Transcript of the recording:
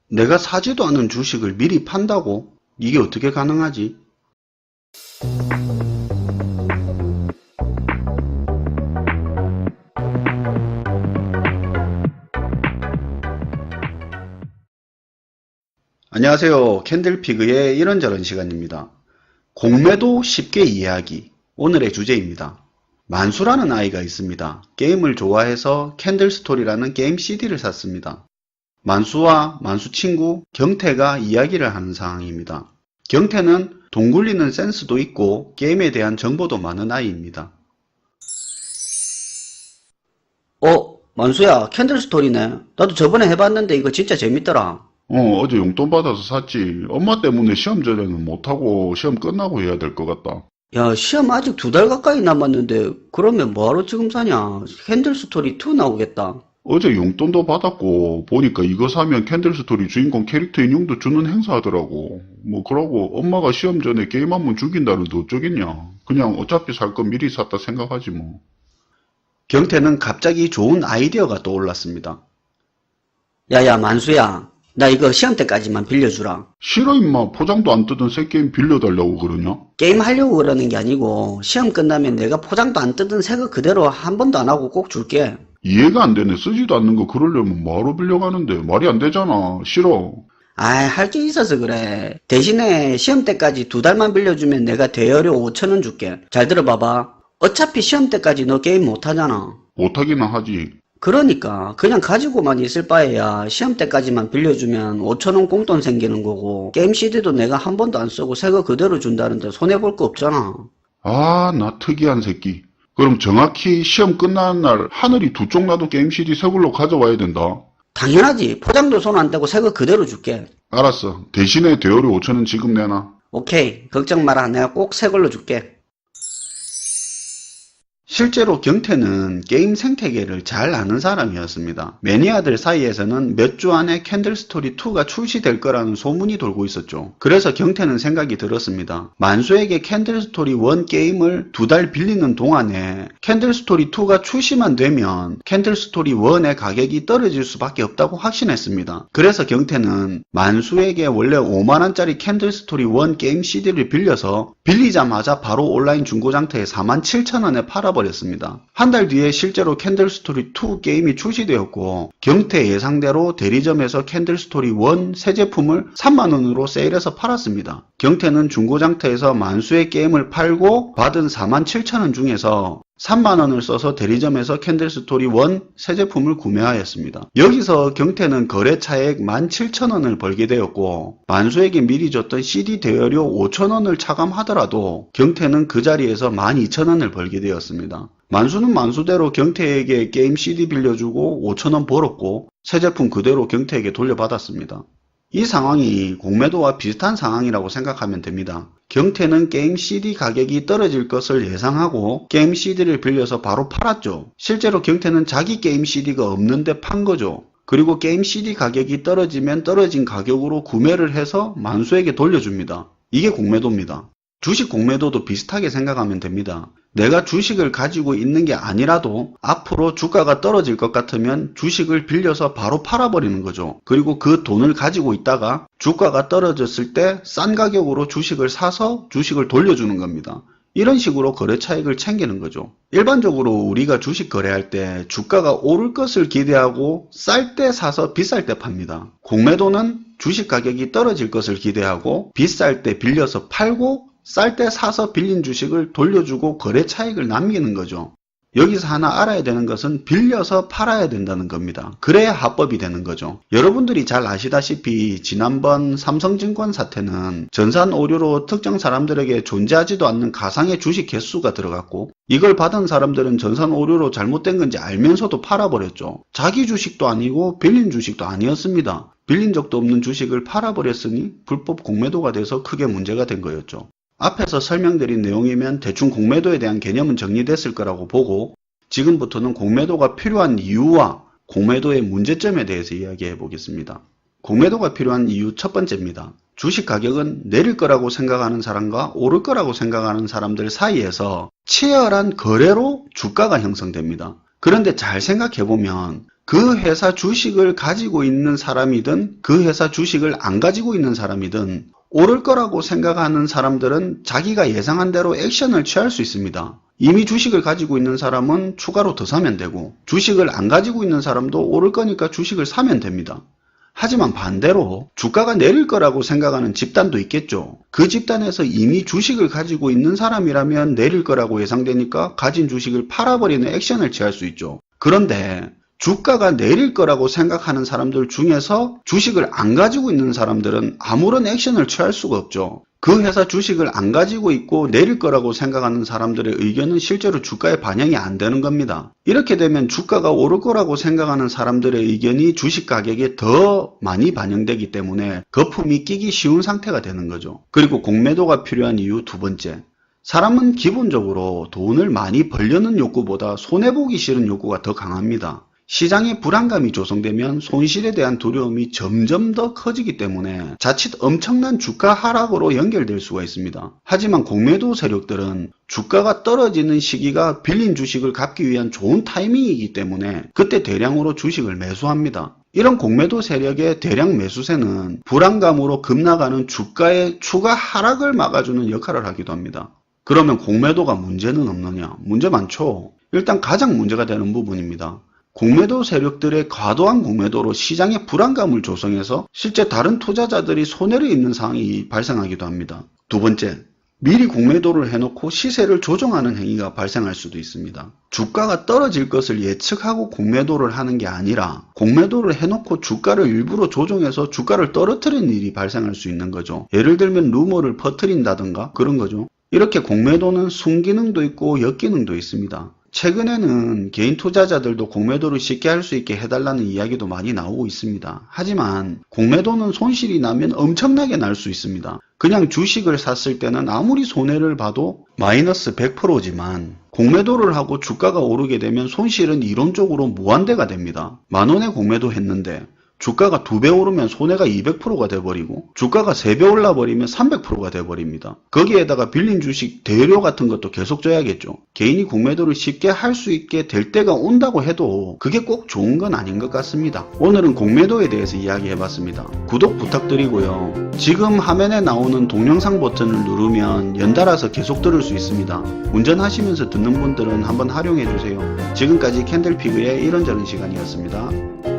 내가 사지도 않은 주식을 미리 판다고? 이게 어떻게 가능하지? 안녕하세요. 캔들피그의 이런저런 시간입니다. 공매도 쉽게 이해하기, 오늘의 주제입니다. 만수라는 아이가 있습니다. 게임을 좋아해서 캔들스토리라는 게임 CD를 샀습니다. 만수와 만수 친구 경태가 이야기를 하는 상황입니다. 경태는 돈 굴리는 센스도 있고 게임에 대한 정보도 많은 아이입니다. 만수야, 캔들 스토리네. 나도 저번에 해봤는데 이거 진짜 재밌더라. 어제 용돈 받아서 샀지. 엄마 때문에 시험 전에는 못하고 시험 끝나고 해야 될 것 같다. 야, 시험 아직 2달 가까이 남았는데 그러면 뭐하러 지금 사냐? 캔들 스토리 2 나오겠다. 어제 용돈도 받았고 보니까 이거 사면 캔들스토리 주인공 캐릭터 인형도 주는 행사하더라고. 그러고 엄마가 시험 전에 게임 한 번 죽인다는데 어쩌겠냐. 그냥 어차피 살 거 미리 샀다 생각하지 뭐. 경태는 갑자기 좋은 아이디어가 떠올랐습니다. 야야, 만수야. 나 이거 시험 때까지만 빌려주라. 싫어 임마. 포장도 안 뜯은 새 게임 빌려달라고 그러냐? 게임 하려고 그러는 게 아니고 시험 끝나면 내가 포장도 안 뜯은 새 거 그대로 한 번도 안 하고 꼭 줄게. 이해가 안 되네. 쓰지도 않는 거 그러려면 뭐하러 빌려가는데. 말이 안 되잖아. 싫어. 아이, 할 게 있어서 그래. 대신에 시험 때까지 2달만 빌려주면 내가 대여료 5,000원 줄게. 잘 들어봐봐. 어차피 시험 때까지 너 게임 못하잖아. 못하기는 하지. 그러니까 그냥 가지고만 있을 바에야 시험 때까지만 빌려주면 5,000원 공돈 생기는 거고 게임 CD도 내가 한 번도 안 쓰고 새 거 그대로 준다는데 손해볼 거 없잖아. 아, 나 특이한 새끼. 그럼 정확히 시험 끝나는 날 하늘이 두 쪽 나도 게임 CD 새 걸로 가져와야 된다. 당연하지. 포장도 손 안 대고 새 거 그대로 줄게. 알았어. 대신에 대여료 5,000원 지금 내놔. 오케이. 걱정 마라. 내가 꼭 새 걸로 줄게. 실제로 경태는 게임 생태계를 잘 아는 사람이었습니다. 매니아들 사이에서는 몇 주 안에 캔들스토리2가 출시될 거라는 소문이 돌고 있었죠. 그래서 경태는 생각이 들었습니다. 만수에게 캔들스토리1 게임을 2달 빌리는 동안에 캔들스토리2가 출시만 되면 캔들스토리1의 가격이 떨어질 수밖에 없다고 확신했습니다. 그래서 경태는 만수에게 원래 5만원짜리 캔들스토리1 게임 CD를 빌려서 빌리자마자 바로 온라인 중고장터에 47,000원에 팔아버렸습니다. 한 달 뒤에 실제로 캔들스토리2 게임이 출시되었고 경태 예상대로 대리점에서 캔들스토리1 새 제품을 3만원으로 세일해서 팔았습니다. 경태는 중고장터에서 만수의 게임을 팔고 받은 47,000원 중에서 3만원을 써서 대리점에서 캔들스토리1 새 제품을 구매하였습니다. 여기서 경태는 거래 차액 17,000원을 벌게 되었고 만수에게 미리 줬던 CD 대여료 5,000원을 차감하더라도 경태는 그 자리에서 12,000원을 벌게 되었습니다. 만수는 만수대로 경태에게 게임 CD 빌려주고 5,000원 벌었고 새 제품 그대로 경태에게 돌려받았습니다. 이 상황이 공매도와 비슷한 상황이라고 생각하면 됩니다. 경태는 게임 CD 가격이 떨어질 것을 예상하고 게임 CD를 빌려서 바로 팔았죠. 실제로 경태는 자기 게임 CD가 없는데 판 거죠. 그리고 게임 CD 가격이 떨어지면 떨어진 가격으로 구매를 해서 만수에게 돌려줍니다. 이게 공매도입니다. 주식 공매도도 비슷하게 생각하면 됩니다. 내가 주식을 가지고 있는 게 아니라도 앞으로 주가가 떨어질 것 같으면 주식을 빌려서 바로 팔아버리는 거죠. 그리고 그 돈을 가지고 있다가 주가가 떨어졌을 때 싼 가격으로 주식을 사서 주식을 돌려주는 겁니다. 이런 식으로 거래 차익을 챙기는 거죠. 일반적으로 우리가 주식 거래할 때 주가가 오를 것을 기대하고 쌀 때 사서 비쌀 때 팝니다. 공매도는 주식 가격이 떨어질 것을 기대하고 비쌀 때 빌려서 팔고 쌀 때 사서 빌린 주식을 돌려주고 거래 차익을 남기는 거죠. 여기서 하나 알아야 되는 것은 빌려서 팔아야 된다는 겁니다. 그래야 합법이 되는 거죠. 여러분들이 잘 아시다시피 지난번 삼성증권 사태는 전산 오류로 특정 사람들에게 존재하지도 않는 가상의 주식 개수가 들어갔고 이걸 받은 사람들은 전산 오류로 잘못된 건지 알면서도 팔아버렸죠. 자기 주식도 아니고 빌린 주식도 아니었습니다. 빌린 적도 없는 주식을 팔아버렸으니 불법 공매도가 돼서 크게 문제가 된 거였죠. 앞에서 설명드린 내용이면 대충 공매도에 대한 개념은 정리됐을 거라고 보고 지금부터는 공매도가 필요한 이유와 공매도의 문제점에 대해서 이야기해 보겠습니다. 공매도가 필요한 이유 첫 번째입니다. 주식 가격은 내릴 거라고 생각하는 사람과 오를 거라고 생각하는 사람들 사이에서 치열한 거래로 주가가 형성됩니다. 그런데 잘 생각해 보면 그 회사 주식을 가지고 있는 사람이든 그 회사 주식을 안 가지고 있는 사람이든 오를 거라고 생각하는 사람들은 자기가 예상한 대로 액션을 취할 수 있습니다. 이미 주식을 가지고 있는 사람은 추가로 더 사면 되고 주식을 안 가지고 있는 사람도 오를 거니까 주식을 사면 됩니다. 하지만 반대로 주가가 내릴 거라고 생각하는 집단도 있겠죠. 그 집단에서 이미 주식을 가지고 있는 사람이라면 내릴 거라고 예상되니까 가진 주식을 팔아버리는 액션을 취할 수 있죠. 그런데 주가가 내릴 거라고 생각하는 사람들 중에서 주식을 안 가지고 있는 사람들은 아무런 액션을 취할 수가 없죠. 그 회사 주식을 안 가지고 있고 내릴 거라고 생각하는 사람들의 의견은 실제로 주가에 반영이 안 되는 겁니다. 이렇게 되면 주가가 오를 거라고 생각하는 사람들의 의견이 주식 가격에 더 많이 반영되기 때문에 거품이 끼기 쉬운 상태가 되는 거죠. 그리고 공매도가 필요한 이유 두 번째. 사람은 기본적으로 돈을 많이 벌려는 욕구보다 손해보기 싫은 욕구가 더 강합니다. 시장에 불안감이 조성되면 손실에 대한 두려움이 점점 더 커지기 때문에 자칫 엄청난 주가 하락으로 연결될 수가 있습니다. 하지만 공매도 세력들은 주가가 떨어지는 시기가 빌린 주식을 갚기 위한 좋은 타이밍이기 때문에 그때 대량으로 주식을 매수합니다. 이런 공매도 세력의 대량 매수세는 불안감으로 급락하는 주가의 추가 하락을 막아주는 역할을 하기도 합니다. 그러면 공매도가 문제는 없느냐? 문제 많죠. 일단 가장 문제가 되는 부분입니다. 공매도 세력들의 과도한 공매도로 시장에 불안감을 조성해서 실제 다른 투자자들이 손해를 입는 상황이 발생하기도 합니다. 두 번째, 미리 공매도를 해놓고 시세를 조정하는 행위가 발생할 수도 있습니다. 주가가 떨어질 것을 예측하고 공매도를 하는 게 아니라 공매도를 해놓고 주가를 일부러 조정해서 주가를 떨어뜨리는 일이 발생할 수 있는 거죠. 예를 들면 루머를 퍼뜨린다든가 그런 거죠. 이렇게 공매도는 순기능도 있고 역기능도 있습니다. 최근에는 개인 투자자들도 공매도를 쉽게 할 수 있게 해달라는 이야기도 많이 나오고 있습니다. 하지만 공매도는 손실이 나면 엄청나게 날 수 있습니다. 그냥 주식을 샀을 때는 아무리 손해를 봐도 마이너스 100%지만 공매도를 하고 주가가 오르게 되면 손실은 이론적으로 무한대가 됩니다. 10,000원에 공매도 했는데 주가가 2배 오르면 손해가 200%가 돼버리고 주가가 3배 올라버리면 300%가 돼버립니다. 거기에다가 빌린 주식 대여료 같은 것도 계속 져야겠죠. 개인이 공매도를 쉽게 할 수 있게 될 때가 온다고 해도 그게 꼭 좋은 건 아닌 것 같습니다. 오늘은 공매도에 대해서 이야기해봤습니다. 구독 부탁드리고요. 지금 화면에 나오는 동영상 버튼을 누르면 연달아서 계속 들을 수 있습니다. 운전하시면서 듣는 분들은 한번 활용해주세요. 지금까지 캔들피그의 이런저런 시간이었습니다.